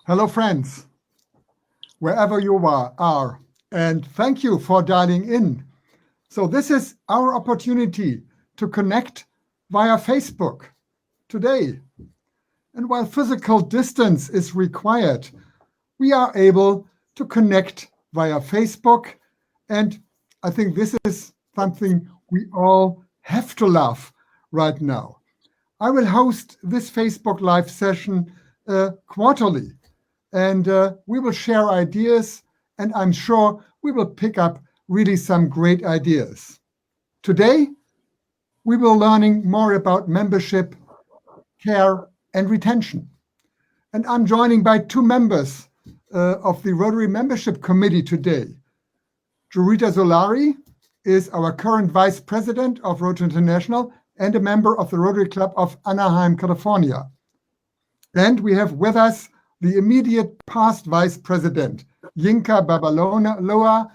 Hello, friends, wherever you are, and thank you for dialing in. So this is our opportunity to connect via Facebook today. And while physical distance is required, we are able to connect via Facebook. And I think this is something we all have to love right now. I will host this Facebook Live session quarterly. And we will share ideas, and I'm sure we will pick up really some great ideas. Today, we will learning more about membership, care, and retention. And I'm joining by two members of the Rotary Membership Committee today. Jurita Solari is our current Vice President of Rotary International and a member of the Rotary Club of Anaheim, California. And we have with us the immediate past Vice President, Yinka Babaloa,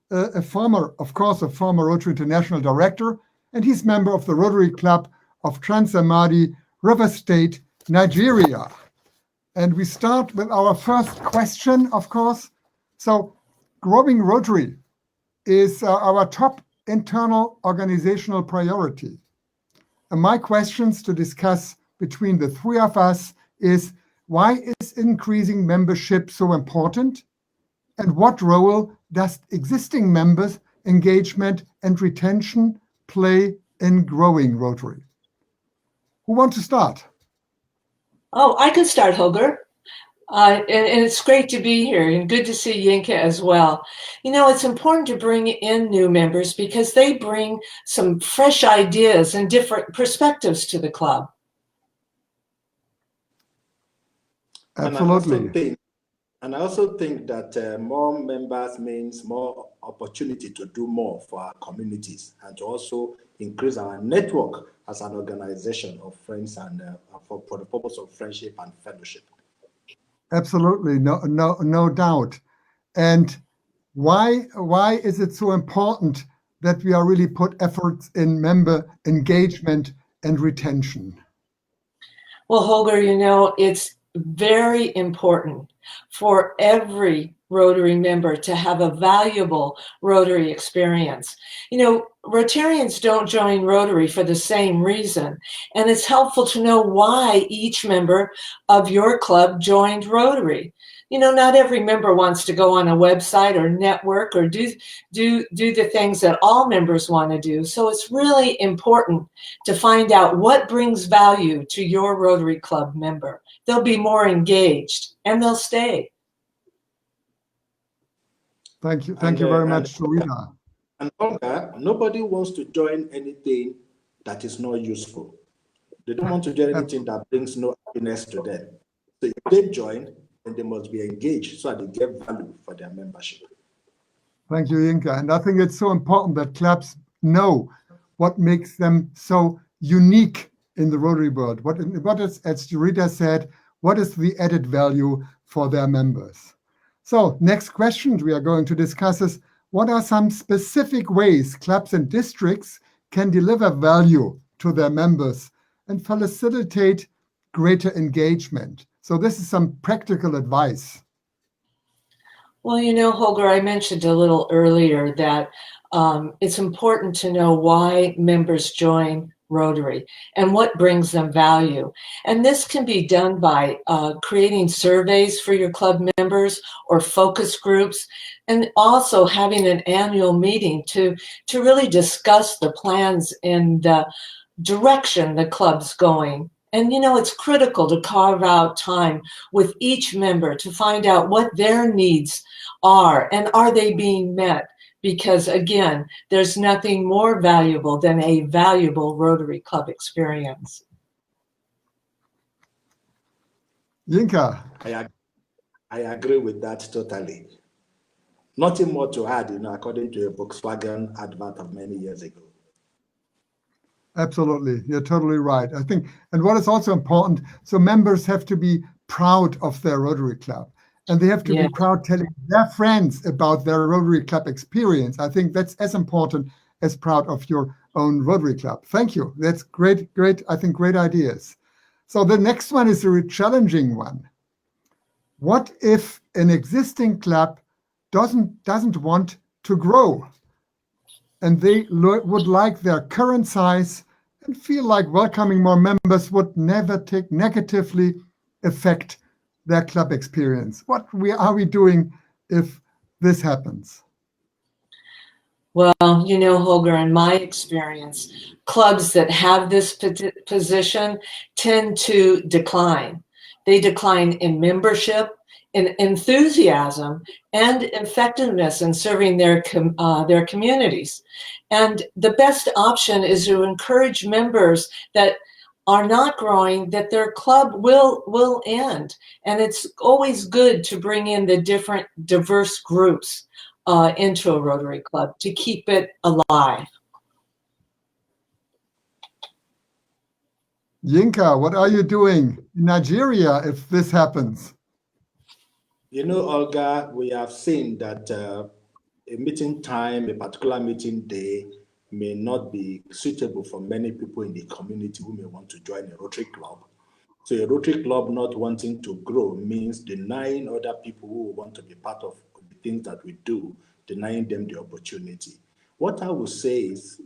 a former Rotary International Director, and he's member of the Rotary Club of Trans-Amadi, River State, Nigeria. And we start with our first question, of course. So growing Rotary is our top internal organizational priority. And my questions to discuss between the three of us is, why is increasing membership so important? And what role does existing members' engagement and retention play in growing Rotary? Who wants to start? Oh, I can start, Holger. And it's great to be here and good to see Yinka as well. You know, it's important to bring in new members because they bring some fresh ideas and different perspectives to the club. Absolutely. And I also think that more members means more opportunity to do more for our communities and to also increase our network as an organization of friends and for the purpose of friendship and fellowship. Absolutely, no doubt. And why is it so important that we are really put efforts in member engagement and retention? Well, Holger, you know, it's very important for every Rotary member to have a valuable Rotary experience. You know, Rotarians don't join Rotary for the same reason, and it's helpful to know why each member of your club joined Rotary. You know, not every member wants to go on a website or network or do the things that all members want to do. So it's really important to find out what brings value to your Rotary Club member. They'll be more engaged and they'll stay. Thank you very much, Rita. And Holger, nobody wants to join anything that is not useful. They don't want to join anything that brings no happiness to them. So if they join, then they must be engaged so that they get value for their membership. Thank you, Yinka. And I think it's so important that clubs know what makes them so unique in the Rotary world. What is, as Rita said, what is the added value for their members? So next question we are going to discuss is, what are some specific ways clubs and districts can deliver value to their members and facilitate greater engagement? So this is some practical advice. Well, you know, Holger, I mentioned a little earlier that it's important to know why members join Rotary and what brings them value. And this can be done by creating surveys for your club members or focus groups, and also having an annual meeting to really discuss the plans and the direction the club's going. And, you know, it's critical to carve out time with each member to find out what their needs are and are they being met? Because, again, there's nothing more valuable than a valuable Rotary Club experience. Yinka. I agree with that totally. Nothing more to add, you know, according to a Volkswagen advert of many years ago. Absolutely, you're totally right. I think, and what is also important, so members have to be proud of their Rotary Club, and they have to be proud telling their friends about their Rotary Club experience. I think that's as important as proud of your own Rotary Club. Thank you. That's great, I think great ideas. So the next one is a challenging one. what if an existing club doesn't want to grow, and they would like their current size and feel like welcoming more members would never negatively affect their club experience? What are we doing if this happens? Well, Holger, in my experience, clubs that have this position tend to decline. They decline in membership, in enthusiasm, and effectiveness in serving their communities. And the best option is to encourage members that are not growing, that their club will end. And it's always good to bring in the different diverse groups into a Rotary Club to keep it alive. Yinka, what are you doing in Nigeria if this happens? Olga, we have seen that a meeting time, a particular meeting day, may not be suitable for many people in the community who may want to join a Rotary Club. So a Rotary Club not wanting to grow means denying other people who want to be part of the things that we do, denying them the opportunity. What I would say is,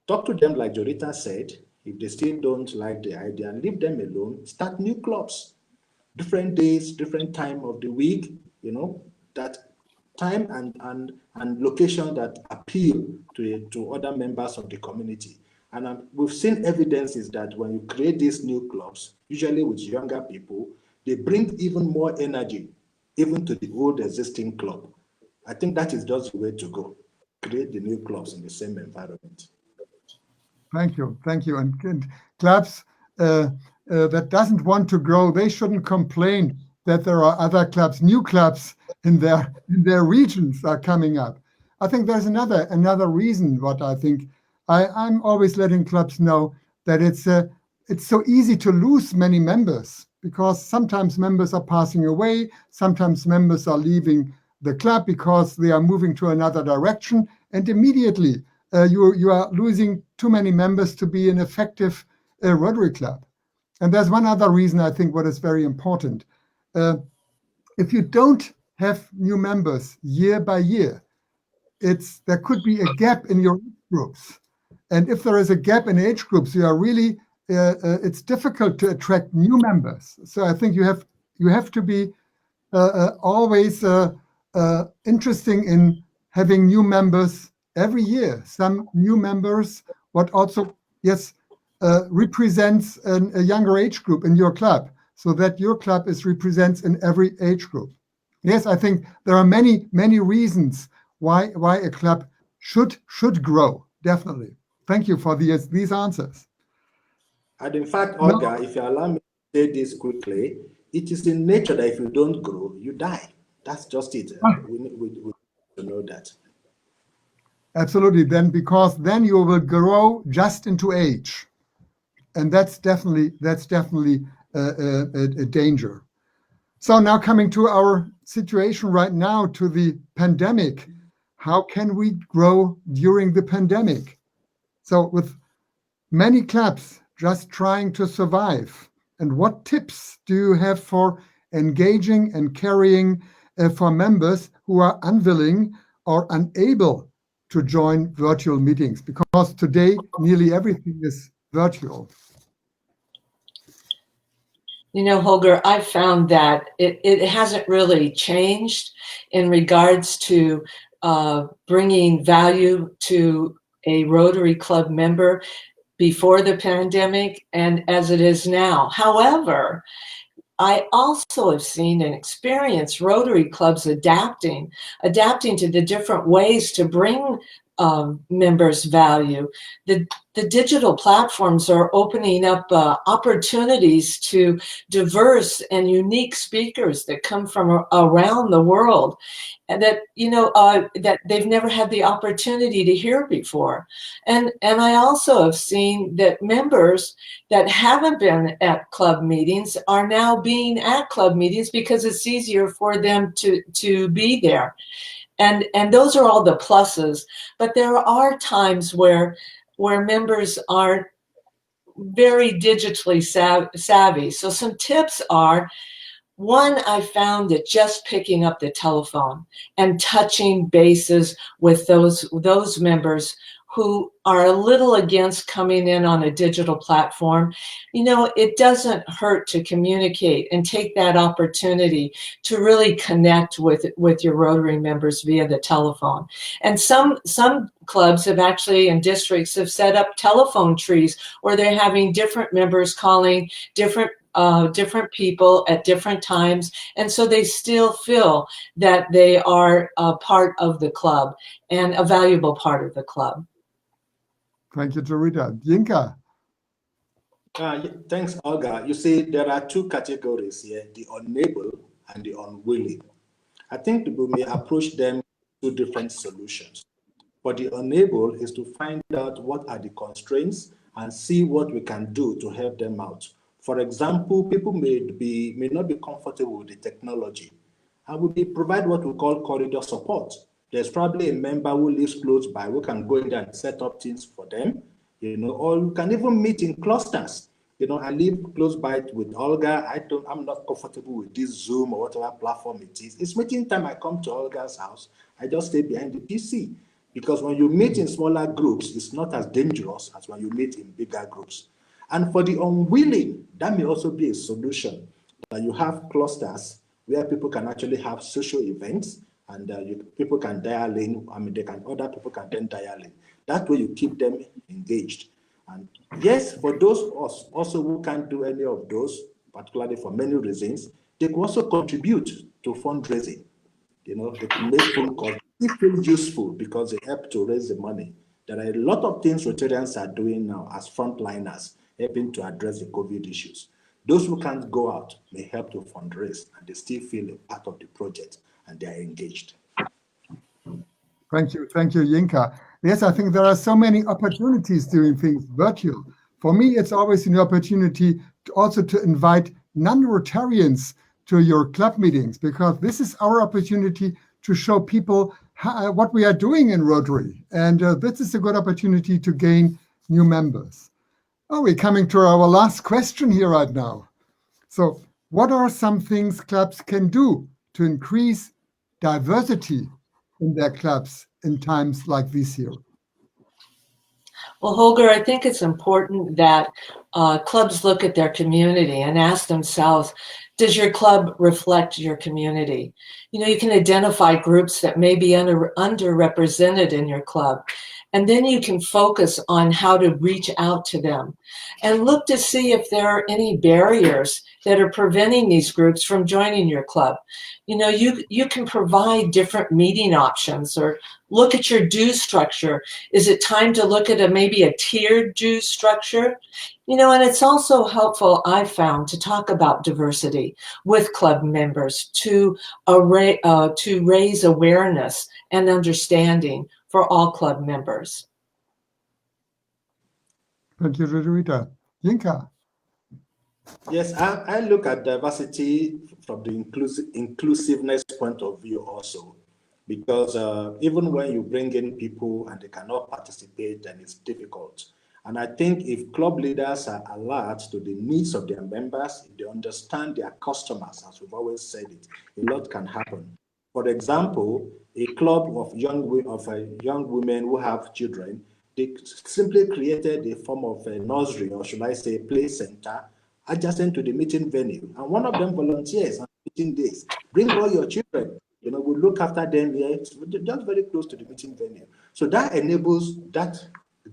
talk to them like Jorita said. If they still don't like the idea, leave them alone, start new clubs. Different days, different time of the week, that time and location that appeal to other members of the community. And we've seen evidences that when you create these new clubs, usually with younger people, they bring even more energy, even to the old existing club. I think that is just the way to go. Create the new clubs in the same environment. Thank you. And clubs that doesn't want to grow, they shouldn't complain that there are other clubs, new clubs in their regions are coming up. I think there's another reason. What I think I'm always letting clubs know that it's so easy to lose many members, because sometimes members are passing away, sometimes members are leaving the club because they are moving to another direction, and immediately you are losing too many members to be an effective Rotary Club. And there's one other reason I think what is very important. If you don't have new members year by year, there could be a gap in your age groups. And if there is a gap in age groups, you are really it's difficult to attract new members. So I think you have to be always interesting in having new members every year. Some new members, what also represents a younger age group in your club, so that your club represents in every age group. Yes, I think there are many reasons why a club should grow. Definitely. Thank you for these answers. And in fact, Olga, if you allow me to say this quickly, it is in nature that if you don't grow, you die. That's just it. We need to know that. Absolutely. Because then you will grow just into age, and that's definitely a danger. So now coming to our situation right now, to the pandemic, how can we grow during the pandemic? So with many clubs just trying to survive, and what tips do you have for engaging and caring for members who are unwilling or unable to join virtual meetings? Because today nearly everything is virtual. Holger, I found that it hasn't really changed in regards to bringing value to a Rotary Club member before the pandemic and as it is now. However, I also have seen and experienced Rotary Clubs adapting to the different ways to bring members value. The digital platforms are opening up opportunities to diverse and unique speakers that come from around the world, and that that they've never had the opportunity to hear before. And I also have seen that members that haven't been at club meetings are now being at club meetings because it's easier for them to be there. And those are all the pluses. But there are times where members aren't very digitally savvy. So some tips are, One, I found that just picking up the telephone and touching bases with those members who are a little against coming in on a digital platform, it doesn't hurt to communicate and take that opportunity to really connect with your Rotary members via the telephone. And some clubs have actually, and districts have set up telephone trees where they're having different members calling different people at different times, and so they still feel that they are a part of the club and a valuable part of the club. Thank you, Dorita. Yinka. Thanks, Olga. You see, there are two categories here, the unable and the unwilling. I think we may approach them two different solutions. For the unable is to find out what are the constraints and see what we can do to help them out. For example, people may not be comfortable with the technology, and we provide what we call corridor support. There's probably a member who lives close by. We can go in there and set up things for them, or you can even meet in clusters. I live close by with Olga. I'm not comfortable with this Zoom or whatever platform it is. It's meeting time. I come to Olga's house. I just stay behind the PC, because when you meet in smaller groups, it's not as dangerous as when you meet in bigger groups. And for the unwilling, that may also be a solution, that you have clusters where people can actually have social events, and people can dial in. Other people can then dial in. That way you keep them engaged. And yes, for those also who can't do any of those, particularly for many reasons, they can also contribute to fundraising. They can make phone calls. It feels useful because they help to raise the money. There are a lot of things Rotarians are doing now as frontliners, helping to address the COVID issues. Those who can't go out may help to fundraise, and they still feel a part of the project, and they are engaged. Thank you, Yinka. Yes, I think there are so many opportunities doing things virtual. For me, it's always an opportunity to invite non-Rotarians to your club meetings, because this is our opportunity to show people what we are doing in Rotary. And this is a good opportunity to gain new members. Oh, we're coming to our last question here right now. So what are some things clubs can do to increase diversity in their clubs in times like this year? Well, Holger, I think it's important that clubs look at their community and ask themselves, does your club reflect your community? You can identify groups that may be underrepresented in your club, and then you can focus on how to reach out to them and look to see if there are any barriers that are preventing these groups from joining your club. You can provide different meeting options, or look at your dues structure. Is it time to look at maybe a tiered dues structure? And it's also helpful, I've found, to talk about diversity with club members to raise awareness and understanding for all club members. Thank you, Rita. Yinka. Yes, I look at diversity from the inclusiveness point of view also, because even when you bring in people and they cannot participate, then it's difficult. And I think if club leaders are alert to the needs of their members, if they understand their customers, as we've always said it, a lot can happen. For example, a club of young women who have children, they simply created a form of a nursery, or should I say play center, adjacent to the meeting venue. And one of them volunteers on meeting days. Bring all your children. We'll look after them here, just very close to the meeting venue. So that enables that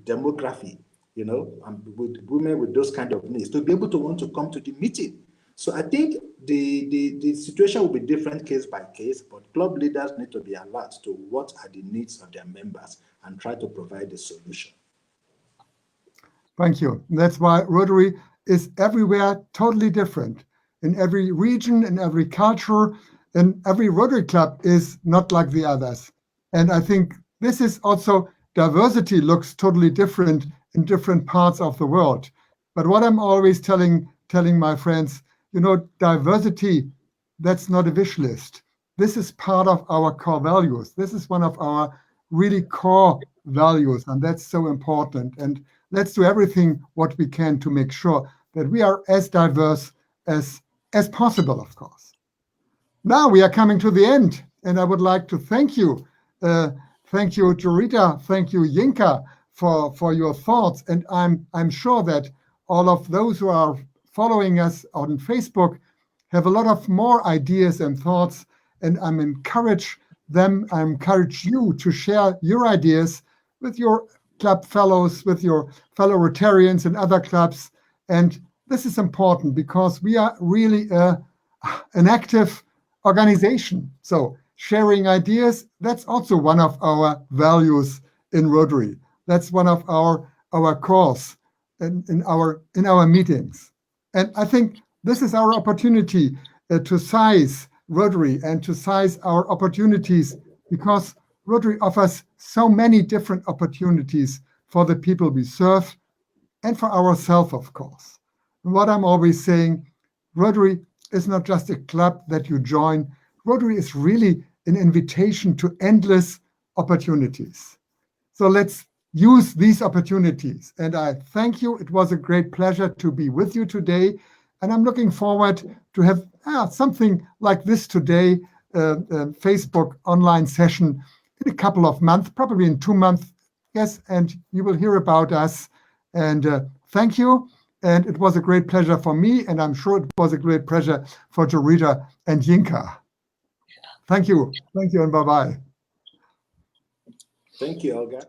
demography, and with women with those kind of needs, to be able to want to come to the meeting. So I think the situation will be different case by case, but club leaders need to be alert to what are the needs of their members and try to provide a solution. Thank you. That's why Rotary is everywhere totally different. In every region, in every culture, and every Rotary club is not like the others. And I think this is also, diversity looks totally different in different parts of the world. But what I'm always telling my friends, diversity, that's not a wish list. This is part of our core values. This is one of our really core values, and that's so important. And let's do everything what we can to make sure that we are as diverse as possible, of course. Now we are coming to the end, and I would like to thank you. Thank you, Dorita. Thank you, Yinka, for your thoughts. And I'm sure that all of those who are following us on Facebook have a lot of more ideas and thoughts. And I encourage you to share your ideas with your club fellows, with your fellow Rotarians and other clubs. And this is important because we are really an active organization. So sharing ideas, that's also one of our values in Rotary. That's one of our cores in our meetings. And I think this is our opportunity to size Rotary and to size our opportunities, because Rotary offers so many different opportunities for the people we serve and for ourselves, of course. And what I'm always saying, Rotary is not just a club that you join. Rotary is really an invitation to endless opportunities. So let's use these opportunities. And I thank you. It was a great pleasure to be with you today. And I'm looking forward to have something like this today, Facebook online session in a couple of months, probably in 2 months. Yes, and you will hear about us. And thank you. And it was a great pleasure for me, and I'm sure it was a great pleasure for Dorita and Yinka. Thank you. Thank you, and bye-bye. Thank you, Holger.